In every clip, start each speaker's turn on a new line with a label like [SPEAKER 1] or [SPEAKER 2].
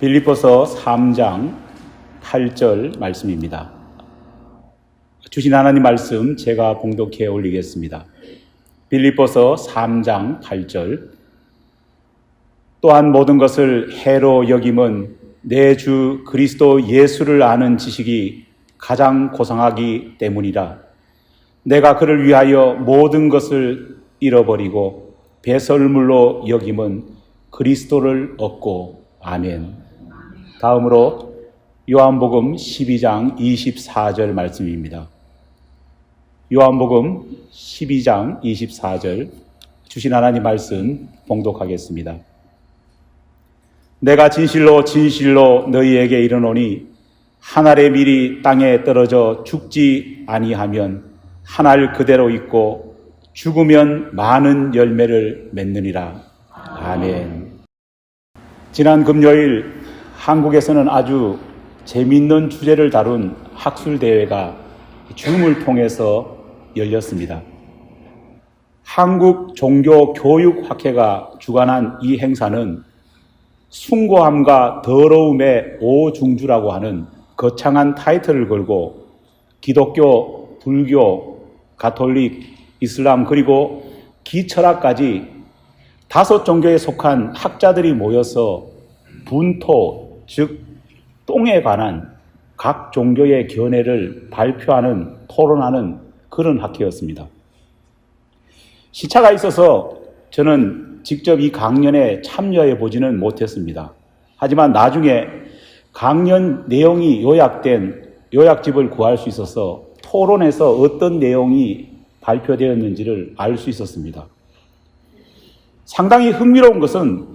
[SPEAKER 1] 빌립보서 3장 8절 말씀입니다. 주신 하나님 말씀 제가 봉독해 올리겠습니다. 빌립보서 3장 8절. 또한 모든 것을 해로 여김은 내 주 그리스도 예수를 아는 지식이 가장 고상하기 때문이라. 내가 그를 위하여 모든 것을 잃어버리고 배설물로 여김은 그리스도를 얻고. 아멘. 다음으로 요한복음 12장 24절 말씀입니다. 요한복음 12장 24절 주신 하나님 말씀 봉독하겠습니다. 내가 진실로 진실로 너희에게 이르노니 한 알의 밀이 땅에 떨어져 죽지 아니하면 한 알 그대로 있고 죽으면 많은 열매를 맺느니라. 아멘. 지난 금요일 한국에서는 아주 재미있는 주제를 다룬 학술대회가 줌을 통해서 열렸습니다. 한국종교교육학회가 주관한 이 행사는 숭고함과 더러움의 오중주라고 하는 거창한 타이틀을 걸고 기독교, 불교, 가톨릭, 이슬람 그리고 기철학까지 5종교에 속한 학자들이 모여서 분토, 즉 똥에 관한 각 종교의 견해를 발표하는, 토론하는 그런 학회였습니다. 시차가 있어서 저는 직접 이 강연에 참여해 보지는 못했습니다. 하지만 나중에 강연 내용이 요약된 요약집을 구할 수 있어서 토론에서 어떤 내용이 발표되었는지를 알 수 있었습니다. 상당히 흥미로운 것은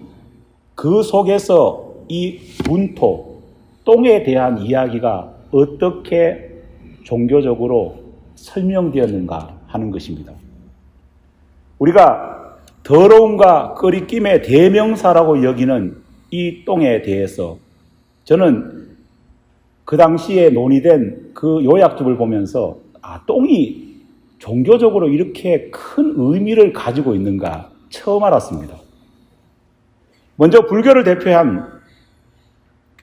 [SPEAKER 1] 그 속에서 이 분토, 똥에 대한 이야기가 어떻게 종교적으로 설명되었는가 하는 것입니다. 우리가 더러움과 끄리낌의 대명사라고 여기는 이 똥에 대해서 저는 그 당시에 논의된 그 요약집을 보면서 똥이 종교적으로 이렇게 큰 의미를 가지고 있는가 처음 알았습니다. 먼저 불교를 대표한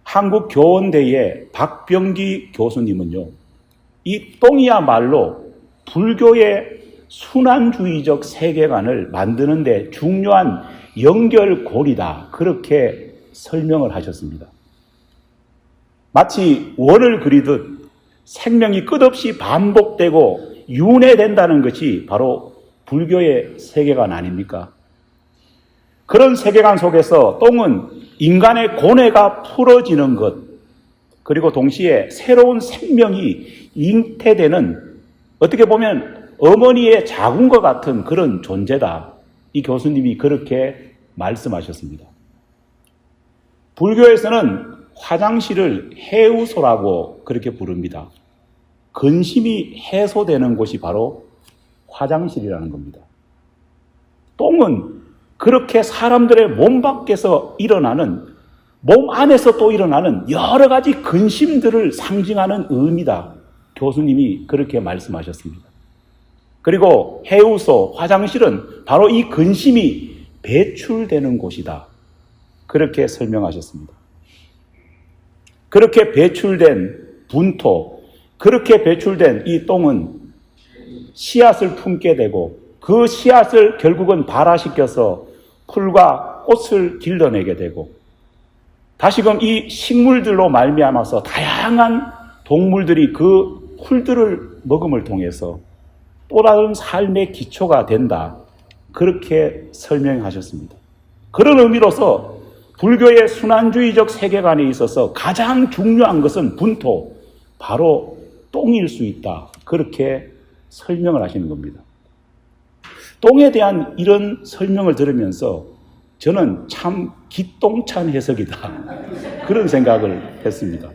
[SPEAKER 1] 한국교원대의 박병기 교수님은요, 이 똥이야말로 불교의 순환주의적 세계관을 만드는 데 중요한 연결고리다, 그렇게 설명을 하셨습니다. 마치 원을 그리듯 생명이 끝없이 반복되고 윤회된다는 것이 바로 불교의 세계관 아닙니까? 그런 세계관 속에서 똥은 인간의 고뇌가 풀어지는 것, 그리고 동시에 새로운 생명이 잉태되는, 어떻게 보면 어머니의 자궁과 같은 그런 존재다. 이 교수님이 그렇게 말씀하셨습니다. 불교에서는 화장실을 해우소라고 그렇게 부릅니다. 근심이 해소되는 곳이 바로 화장실이라는 겁니다. 똥은 그렇게 사람들의 몸 밖에서 일어나는, 몸 안에서 또 일어나는 여러 가지 근심들을 상징하는 의미다. 교수님이 그렇게 말씀하셨습니다. 그리고 해우소, 화장실은 바로 이 근심이 배출되는 곳이다. 그렇게 설명하셨습니다. 그렇게 배출된 분토, 그렇게 배출된 이 똥은 씨앗을 품게 되고 그 씨앗을 결국은 발화시켜서 풀과 꽃을 길러내게 되고 다시금 이 식물들로 말미암아서 다양한 동물들이 그 풀들을 먹음을 통해서 또 다른 삶의 기초가 된다. 그렇게 설명하셨습니다. 그런 의미로서 불교의 순환주의적 세계관에 있어서 가장 중요한 것은 분토, 바로 똥일 수 있다. 그렇게 설명을 하시는 겁니다. 똥에 대한 이런 설명을 들으면서 저는 참 기똥찬 해석이다. 그런 생각을 했습니다.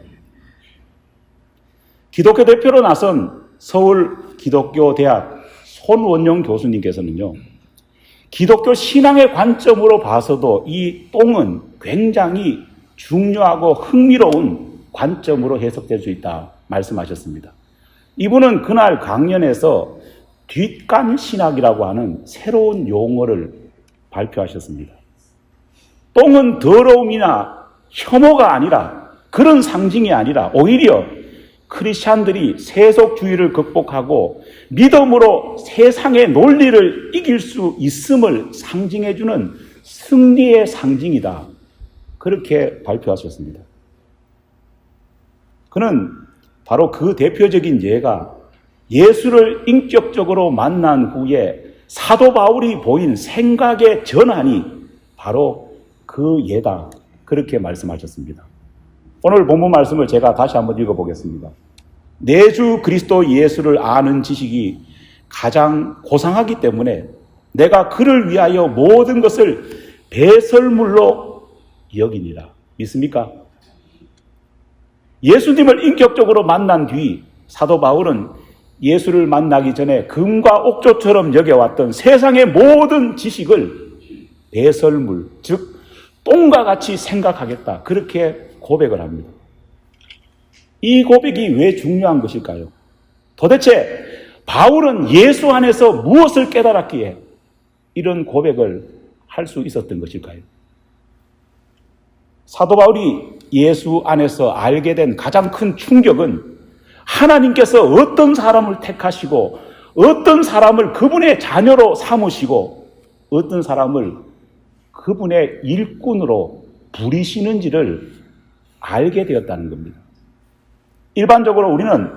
[SPEAKER 1] 기독교 대표로 나선 서울기독교대학 손원용 교수님께서는요, 기독교 신앙의 관점으로 봐서도 이 똥은 굉장히 중요하고 흥미로운 관점으로 해석될 수 있다 말씀하셨습니다. 이분은 그날 강연에서 뒷간신학이라고 하는 새로운 용어를 발표하셨습니다. 똥은 더러움이나 혐오가 아니라, 그런 상징이 아니라 오히려 크리스찬들이 세속주의를 극복하고 믿음으로 세상의 논리를 이길 수 있음을 상징해주는 승리의 상징이다. 그렇게 발표하셨습니다. 그는 바로 그 대표적인 예가 예수를 인격적으로 만난 후에 사도 바울이 보인 생각의 전환이 바로 그 예다. 그렇게 말씀하셨습니다. 오늘 본문 말씀을 제가 다시 한번 읽어보겠습니다. 내 주 그리스도 예수를 아는 지식이 가장 고상하기 때문에 내가 그를 위하여 모든 것을 배설물로 여기니라. 믿습니까? 예수님을 인격적으로 만난 뒤 사도 바울은 예수를 만나기 전에 금과 옥조처럼 여겨왔던 세상의 모든 지식을 배설물, 즉 똥과 같이 생각하겠다. 그렇게 고백을 합니다. 이 고백이 왜 중요한 것일까요? 도대체 바울은 예수 안에서 무엇을 깨달았기에 이런 고백을 할 수 있었던 것일까요? 사도 바울이 예수 안에서 알게 된 가장 큰 충격은 하나님께서 어떤 사람을 택하시고 어떤 사람을 그분의 자녀로 삼으시고 어떤 사람을 그분의 일꾼으로 부리시는지를 알게 되었다는 겁니다. 일반적으로 우리는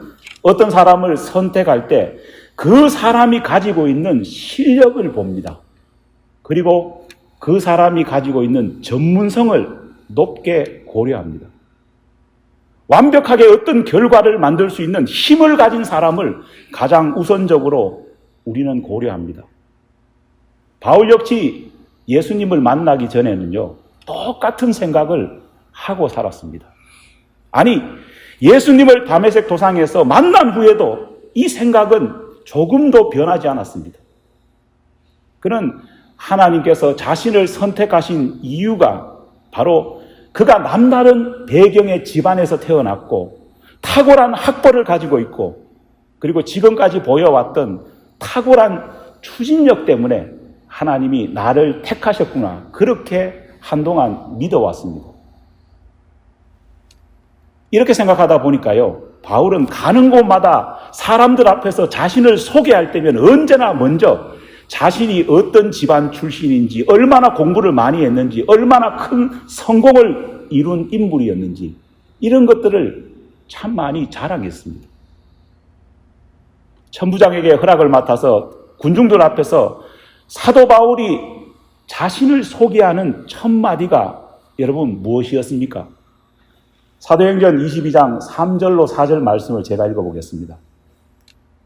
[SPEAKER 1] 어떤 사람을 선택할 때 그 사람이 가지고 있는 실력을 봅니다. 그리고 그 사람이 가지고 있는 전문성을 높게 고려합니다. 완벽하게 어떤 결과를 만들 수 있는 힘을 가진 사람을 가장 우선적으로 우리는 고려합니다. 바울 역시 예수님을 만나기 전에는요, 똑같은 생각을 하고 살았습니다. 아니, 예수님을 다메섹 도상에서 만난 후에도 이 생각은 조금도 변하지 않았습니다. 그는 하나님께서 자신을 선택하신 이유가 바로 그가 남다른 배경의 집안에서 태어났고 탁월한 학벌을 가지고 있고 그리고 지금까지 보여왔던 탁월한 추진력 때문에 하나님이 나를 택하셨구나. 그렇게 한동안 믿어왔습니다. 이렇게 생각하다 보니까요, 바울은 가는 곳마다 사람들 앞에서 자신을 소개할 때면 언제나 먼저 자신이 어떤 집안 출신인지, 얼마나 공부를 많이 했는지, 얼마나 큰 성공을 이룬 인물이었는지 이런 것들을 참 많이 자랑했습니다. 천부장에게 허락을 맡아서 군중들 앞에서 사도 바울이 자신을 소개하는 첫 마디가 여러분 무엇이었습니까? 사도행전 22장 3절로 4절 말씀을 제가 읽어보겠습니다.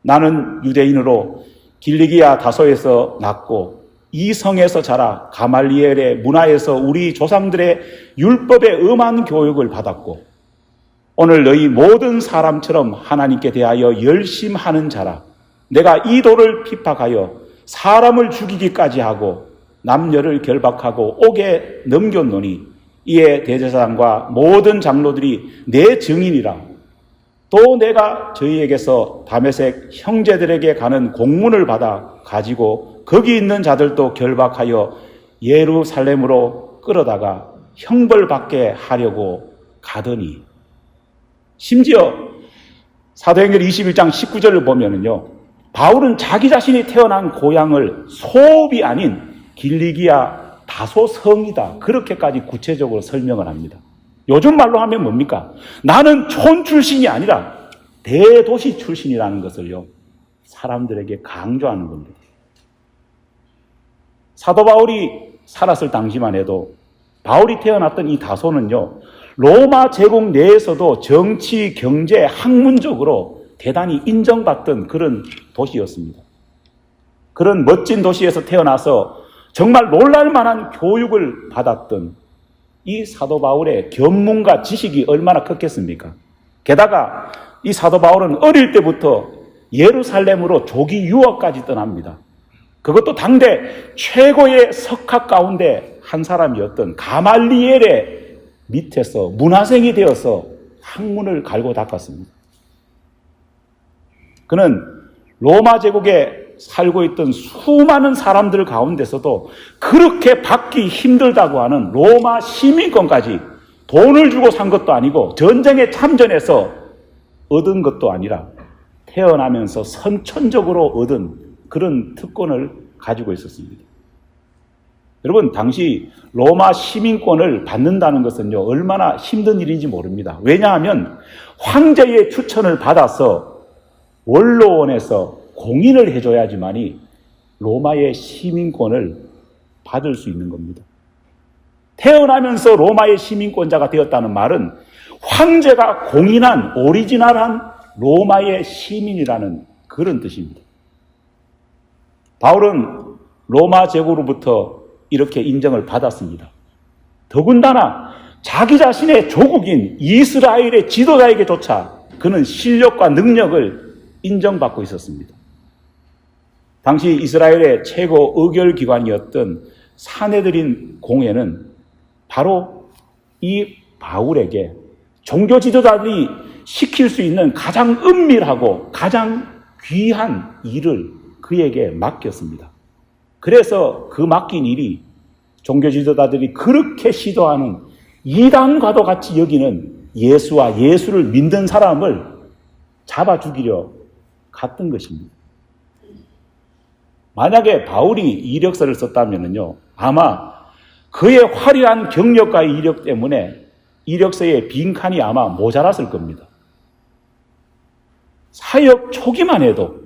[SPEAKER 1] 나는 유대인으로 길리기아 다소에서 났고 이 성에서 자라 가말리엘의 문화에서 우리 조상들의 율법에 음한 교육을 받았고 오늘 너희 모든 사람처럼 하나님께 대하여 열심하는 자라. 내가 이 도를 핍박하여 사람을 죽이기까지 하고 남녀를 결박하고 옥에 넘겼노니 이에 대제사장과 모든 장로들이 내 증인이라. 또 내가 저희에게서 다메섹 형제들에게 가는 공문을 받아 가지고 거기 있는 자들도 결박하여 예루살렘으로 끌어다가 형벌받게 하려고 가더니. 심지어 사도행전 21장 19절을 보면은요, 바울은 자기 자신이 태어난 고향을 소읍이 아닌 길리기아 다소 성이다. 그렇게까지 구체적으로 설명을 합니다. 요즘 말로 하면 뭡니까? 나는 촌 출신이 아니라 대도시 출신이라는 것을요, 사람들에게 강조하는 겁니다. 사도 바울이 살았을 당시만 해도 바울이 태어났던 이 다소는요, 로마 제국 내에서도 정치, 경제, 학문적으로 대단히 인정받던 그런 도시였습니다. 그런 멋진 도시에서 태어나서 정말 놀랄만한 교육을 받았던 이 사도 바울의 견문과 지식이 얼마나 컸겠습니까? 게다가 이 사도 바울은 어릴 때부터 예루살렘으로 조기 유학까지 떠납니다. 그것도 당대 최고의 석학 가운데 한 사람이었던 가말리엘의 밑에서 문화생이 되어서 학문을 갈고 닦았습니다. 그는 로마 제국에 살고 있던 수많은 사람들 가운데서도 그렇게 받기 힘들다고 하는 로마 시민권까지 돈을 주고 산 것도 아니고 전쟁에 참전해서 얻은 것도 아니라 태어나면서 선천적으로 얻은 그런 특권을 가지고 있었습니다. 여러분, 당시 로마 시민권을 받는다는 것은요, 얼마나 힘든 일인지 모릅니다. 왜냐하면 황제의 추천을 받아서 원로원에서 공인을 해줘야지만이 로마의 시민권을 받을 수 있는 겁니다. 태어나면서 로마의 시민권자가 되었다는 말은 황제가 공인한 오리지널한 로마의 시민이라는 그런 뜻입니다. 바울은 로마 제국으로부터 이렇게 인정을 받았습니다. 더군다나 자기 자신의 조국인 이스라엘의 지도자에게조차 그는 실력과 능력을 인정받고 있었습니다. 당시 이스라엘의 최고 의결기관이었던 사내들인 공회는 바로 이 바울에게 종교 지도자들이 시킬 수 있는 가장 은밀하고 가장 귀한 일을 그에게 맡겼습니다. 그래서 그 맡긴 일이 종교 지도자들이 그렇게 시도하는 이단과도 같이 여기는 예수와 예수를 믿는 사람을 잡아 죽이려 갔던 것입니다. 만약에 바울이 이력서를 썼다면요, 아마 그의 화려한 경력과 이력 때문에 이력서에 빈칸이 아마 모자랐을 겁니다. 사역 초기만 해도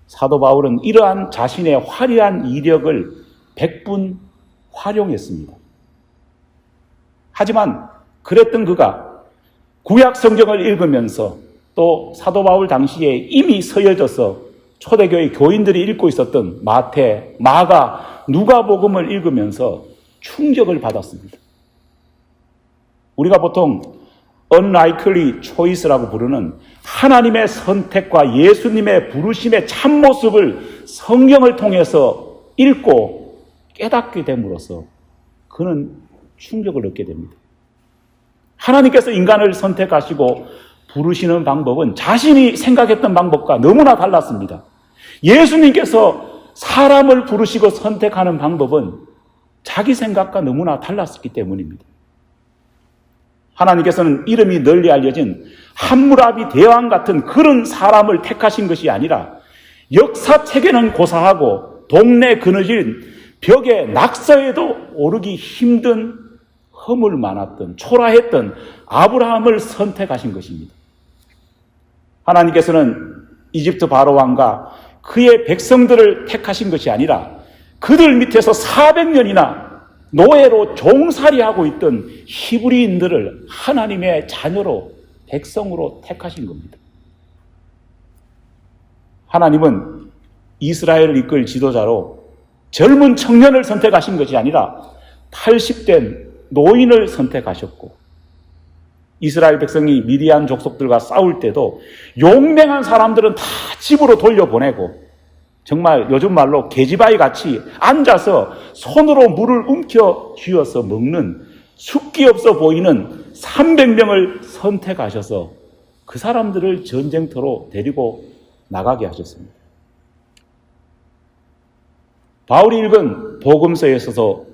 [SPEAKER 1] 사도 바울은 이러한 자신의 화려한 이력을 100분 활용했습니다. 하지만 그랬던 그가 구약 성경을 읽으면서 또 사도 바울 당시에 이미 서여져서 초대교회 교인들이 읽고 있었던 마태, 마가, 누가복음을 읽으면서 충격을 받았습니다. 우리가 보통 unlikely choice라고 부르는 하나님의 선택과 예수님의 부르심의 참모습을 성경을 통해서 읽고 깨닫게 됨으로써 그는 충격을 얻게 됩니다. 하나님께서 인간을 선택하시고 부르시는 방법은 자신이 생각했던 방법과 너무나 달랐습니다. 예수님께서 사람을 부르시고 선택하는 방법은 자기 생각과 너무나 달랐기 때문입니다. 하나님께서는 이름이 널리 알려진 함무라비 대왕 같은 그런 사람을 택하신 것이 아니라 역사책에는 고사하고 동네 그늘진 벽에 낙서에도 오르기 힘든 허물 많았던 초라했던 아브라함을 선택하신 것입니다. 하나님께서는 이집트 바로왕과 그의 백성들을 택하신 것이 아니라 그들 밑에서 400년이나 노예로 종살이하고 있던 히브리인들을 하나님의 자녀로 백성으로 택하신 겁니다. 하나님은 이스라엘을 이끌 지도자로 젊은 청년을 선택하신 것이 아니라 80된 노인을 선택하셨고 이스라엘 백성이 미디안 족속들과 싸울 때도 용맹한 사람들은 다 집으로 돌려보내고 정말 요즘 말로 계집아이 같이 앉아서 손으로 물을 움켜 쥐어서 먹는 숫기 없어 보이는 300명을 선택하셔서 그 사람들을 전쟁터로 데리고 나가게 하셨습니다. 바울이 읽은 복음서에 있어서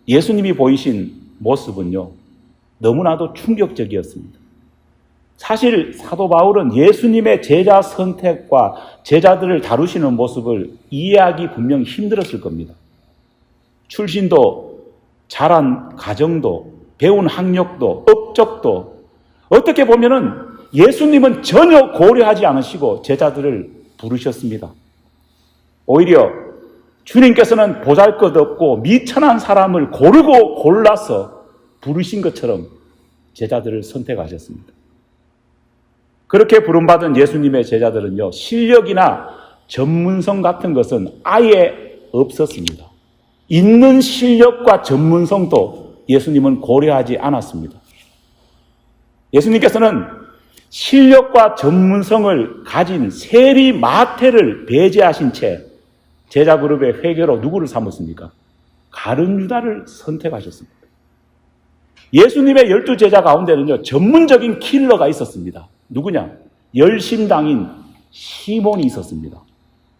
[SPEAKER 1] 예수님이 보이신 모습은요, 너무나도 충격적이었습니다. 사실 사도 바울은 예수님의 제자 선택과 제자들을 다루시는 모습을 이해하기 분명 힘들었을 겁니다. 출신도, 자란 가정도, 배운 학력도, 업적도 어떻게 보면은 예수님은 전혀 고려하지 않으시고 제자들을 부르셨습니다. 오히려 주님께서는 보잘것없고 미천한 사람을 고르고 골라서 부르신 것처럼 제자들을 선택하셨습니다. 그렇게 부름받은 예수님의 제자들은요, 실력이나 전문성 같은 것은 아예 없었습니다. 있는 실력과 전문성도 예수님은 고려하지 않았습니다. 예수님께서는 실력과 전문성을 가진 세리 마태를 배제하신 채 제자 그룹의 회계로 누구를 삼았습니까? 가룟 유다를 선택하셨습니다. 예수님의 12제자 가운데는요, 전문적인 킬러가 있었습니다. 누구냐? 열심당인 시몬이 있었습니다.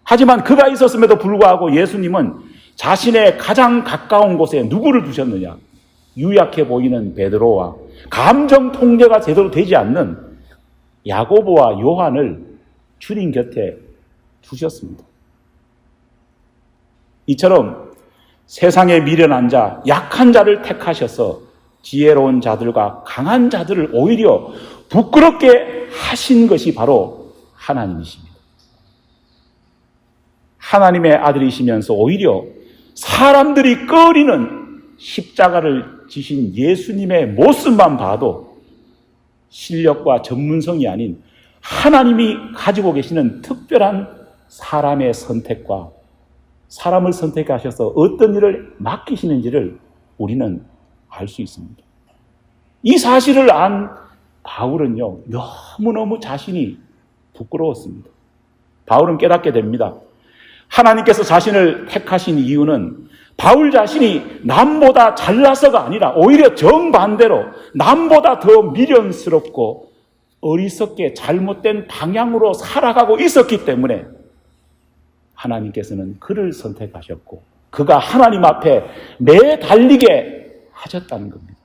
[SPEAKER 1] 하지만 그가 있었음에도 불구하고 예수님은 자신의 가장 가까운 곳에 누구를 두셨느냐? 유약해 보이는 베드로와 감정 통제가 제대로 되지 않는 야고보와 요한을 주님 곁에 두셨습니다. 이처럼 세상에 미련한 자, 약한 자를 택하셔서 지혜로운 자들과 강한 자들을 오히려 부끄럽게 하신 것이 바로 하나님이십니다. 하나님의 아들이시면서 오히려 사람들이 꺼리는 십자가를 지신 예수님의 모습만 봐도 실력과 전문성이 아닌 하나님이 가지고 계시는 특별한 사람의 선택과 사람을 선택하셔서 어떤 일을 맡기시는지를 우리는 알 수 있습니다. 이 사실을 안 바울은요, 너무너무 자신이 부끄러웠습니다. 바울은 깨닫게 됩니다. 하나님께서 자신을 택하신 이유는 바울 자신이 남보다 잘나서가 아니라 오히려 정반대로 남보다 더 미련스럽고 어리석게 잘못된 방향으로 살아가고 있었기 때문에 하나님께서는 그를 선택하셨고 그가 하나님 앞에 매달리게 하셨다는 겁니다.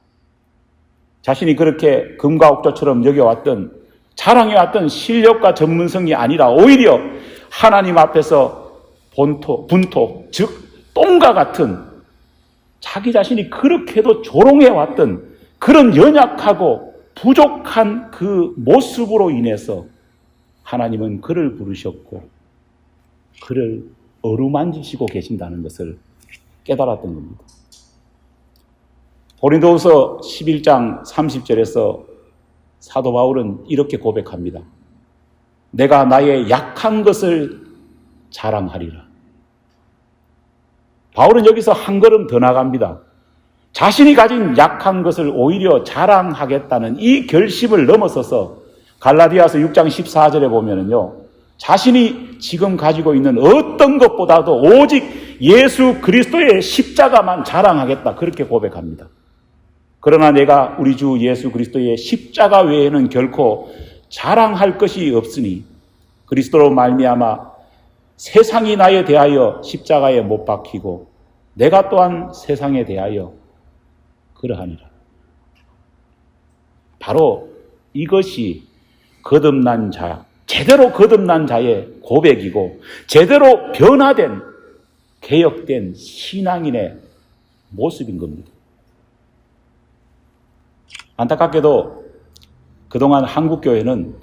[SPEAKER 1] 자신이 그렇게 금과 옥조처럼 여겨왔던 자랑해왔던 실력과 전문성이 아니라 오히려 하나님 앞에서 분토, 즉 똥과 같은 자기 자신이 그렇게도 조롱해왔던 그런 연약하고 부족한 그 모습으로 인해서 하나님은 그를 부르셨고 그를 어루만지시고 계신다는 것을 깨달았던 겁니다. 고린도후서 11장 30절에서 사도 바울은 이렇게 고백합니다. 내가 나의 약한 것을 자랑하리라. 바울은 여기서 한 걸음 더 나갑니다. 자신이 가진 약한 것을 오히려 자랑하겠다는 이 결심을 넘어서서 갈라디아서 6장 14절에 보면은요, 자신이 지금 가지고 있는 어떤 것보다도 오직 예수 그리스도의 십자가만 자랑하겠다, 그렇게 고백합니다. 그러나 내가 우리 주 예수 그리스도의 십자가 외에는 결코 자랑할 것이 없으니 그리스도로 말미암아 세상이 나에 대하여 십자가에 못 박히고 내가 또한 세상에 대하여 그러하니라. 바로 이것이 거듭난 자, 제대로 거듭난 자의 고백이고 제대로 변화된 개혁된 신앙인의 모습인 겁니다. 안타깝게도 그동안 한국교회는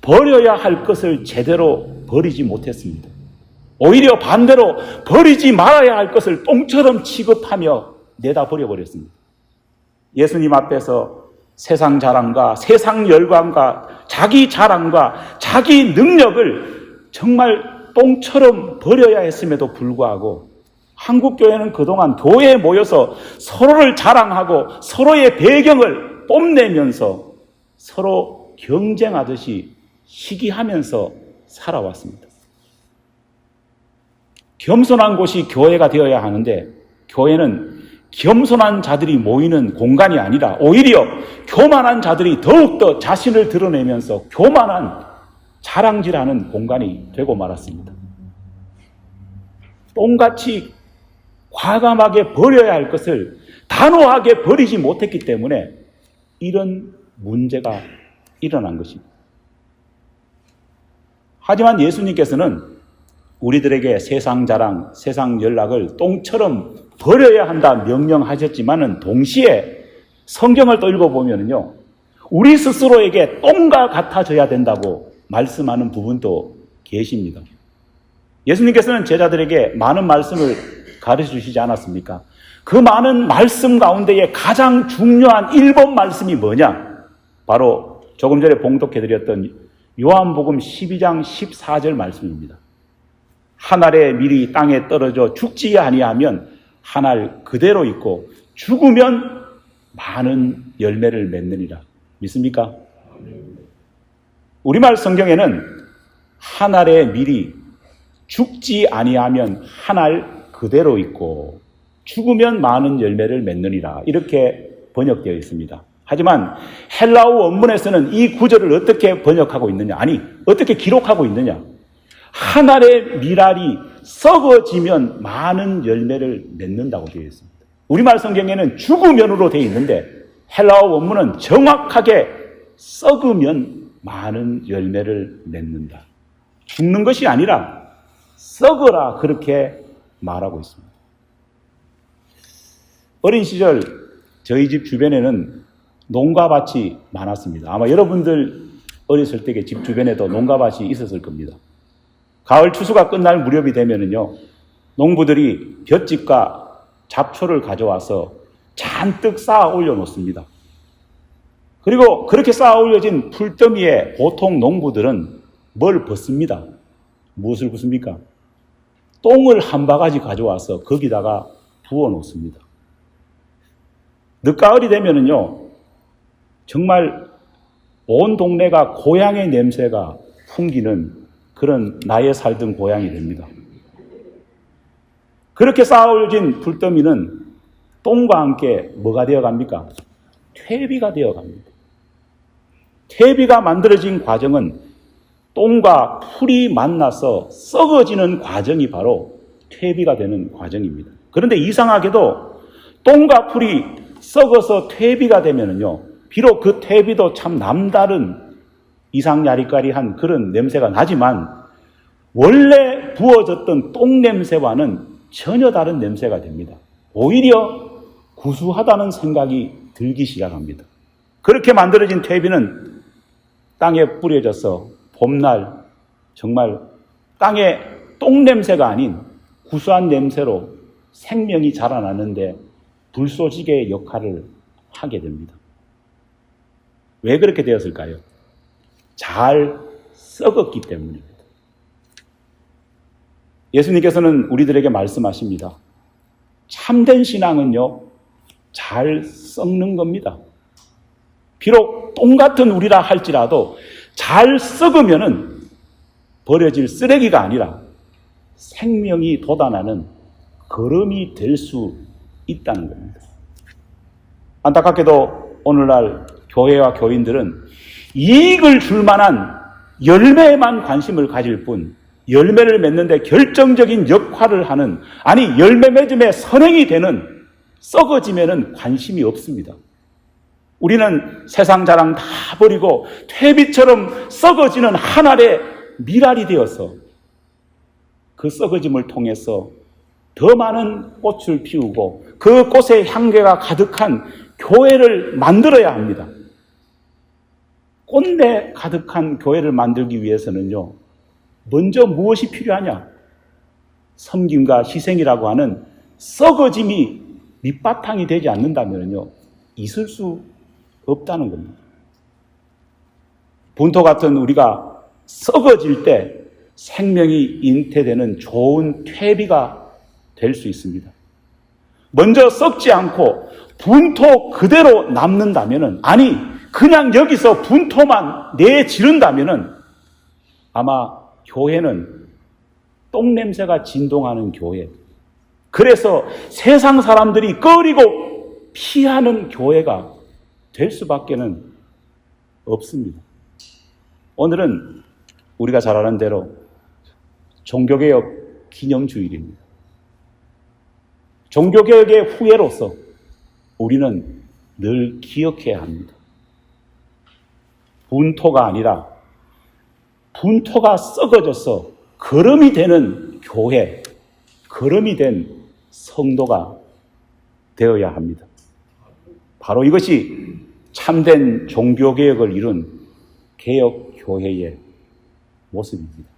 [SPEAKER 1] 버려야 할 것을 제대로 버리지 못했습니다. 오히려 반대로 버리지 말아야 할 것을 똥처럼 취급하며 내다 버려버렸습니다. 예수님 앞에서 세상 자랑과 세상 열광과 자기 자랑과 자기 능력을 정말 똥처럼 버려야 했음에도 불구하고 한국교회는 그동안 교회에 모여서 서로를 자랑하고 서로의 배경을 뽐내면서 서로 경쟁하듯이 시기하면서 살아왔습니다. 겸손한 곳이 교회가 되어야 하는데 교회는 겸손한 자들이 모이는 공간이 아니라 오히려 교만한 자들이 더욱더 자신을 드러내면서 교만한 자랑질하는 공간이 되고 말았습니다. 똥같이 과감하게 버려야 할 것을 단호하게 버리지 못했기 때문에 이런 문제가 일어난 것입니다. 하지만 예수님께서는 우리들에게 세상 자랑, 세상 연락을 똥처럼 버려야 한다 명령하셨지만은 동시에 성경을 또 읽어보면요, 우리 스스로에게 똥과 같아져야 된다고 말씀하는 부분도 계십니다. 예수님께서는 제자들에게 많은 말씀을 가르쳐 주시지 않았습니까? 그 많은 말씀 가운데에 가장 중요한 1번 말씀이 뭐냐? 바로 조금 전에 봉독해드렸던 요한복음 12장 14절 말씀입니다. 한 알의 밀이 땅에 떨어져 죽지 아니하면 한 알 그대로 있고 죽으면 많은 열매를 맺느니라. 믿습니까? 우리말 성경에는 한 알의 밀이 죽지 아니하면 한 알 그대로 있고 죽으면 많은 열매를 맺느니라, 이렇게 번역되어 있습니다. 하지만 헬라어 원문에서는 이 구절을 어떻게 번역하고 있느냐, 아니 어떻게 기록하고 있느냐, 한 알의 밀알이 썩어지면 많은 열매를 맺는다고 되어 있습니다. 우리말 성경에는 죽으면으로 되어 있는데 헬라어 원문은 정확하게 썩으면 많은 열매를 맺는다. 죽는 것이 아니라 썩어라, 그렇게 말하고 있습니다. 어린 시절 저희 집 주변에는 농가밭이 많았습니다. 아마 여러분들 어렸을 때 집 주변에도 농가밭이 있었을 겁니다. 가을 추수가 끝날 무렵이 되면은요, 농부들이 볏짚과 잡초를 가져와서 잔뜩 쌓아 올려 놓습니다. 그리고 그렇게 쌓아 올려진 풀더미에 보통 농부들은 뭘 벗습니다. 무엇을 벗습니까? 똥을 한 바가지 가져와서 거기다가 부어 놓습니다. 늦가을이 되면은요, 정말 온 동네가 고향의 냄새가 풍기는 그런 나의 살던 고향이 됩니다. 그렇게 쌓아 올려진 풀더미는 똥과 함께 뭐가 되어 갑니까? 퇴비가 되어 갑니다. 퇴비가 만들어진 과정은 똥과 풀이 만나서 썩어지는 과정이 바로 퇴비가 되는 과정입니다. 그런데 이상하게도 똥과 풀이 썩어서 퇴비가 되면은요, 비록 그 퇴비도 참 남다른 이상야리까리한 그런 냄새가 나지만 원래 부어졌던 똥 냄새와는 전혀 다른 냄새가 됩니다. 오히려 구수하다는 생각이 들기 시작합니다. 그렇게 만들어진 퇴비는 땅에 뿌려져서 봄날 정말 땅에 똥 냄새가 아닌 구수한 냄새로 생명이 자라나는데 불쏘시개의 역할을 하게 됩니다. 왜 그렇게 되었을까요? 잘 썩었기 때문입니다. 예수님께서는 우리들에게 말씀하십니다. 참된 신앙은요, 잘 썩는 겁니다. 비록 똥 같은 우리라 할지라도 잘 썩으면은 버려질 쓰레기가 아니라 생명이 돋아나는 거름이 될 수 있다는 겁니다. 안타깝게도 오늘날 교회와 교인들은 이익을 줄 만한 열매에만 관심을 가질 뿐 열매를 맺는데 결정적인 역할을 하는, 아니 열매 맺음의 선행이 되는 썩어지면은 관심이 없습니다. 우리는 세상 자랑 다 버리고 퇴비처럼 썩어지는 한 알의 밀알이 되어서 그 썩어짐을 통해서 더 많은 꽃을 피우고 그 꽃의 향기가 가득한 교회를 만들어야 합니다. 꽃내 가득한 교회를 만들기 위해서는요, 먼저 무엇이 필요하냐? 섬김과 희생이라고 하는 썩어짐이 밑바탕이 되지 않는다면요, 있을 수 없다는 겁니다. 분토 같은 우리가 썩어질 때 생명이 잉태되는 좋은 퇴비가 될 수 있습니다. 먼저 썩지 않고 분토 그대로 남는다면은, 아니 그냥 여기서 분토만 내지른다면은 아마 교회는 똥냄새가 진동하는 교회, 그래서 세상 사람들이 꺼리고 피하는 교회가 될 수밖에는 없습니다. 오늘은 우리가 잘 아는 대로 종교개혁 기념주일입니다. 종교개혁의 후예로서 우리는 늘 기억해야 합니다. 분토가 아니라 분토가 썩어져서 거름이 되는 교회, 거름이 된 성도가 되어야 합니다. 바로 이것이 참된 종교개혁을 이룬 개혁교회의 모습입니다.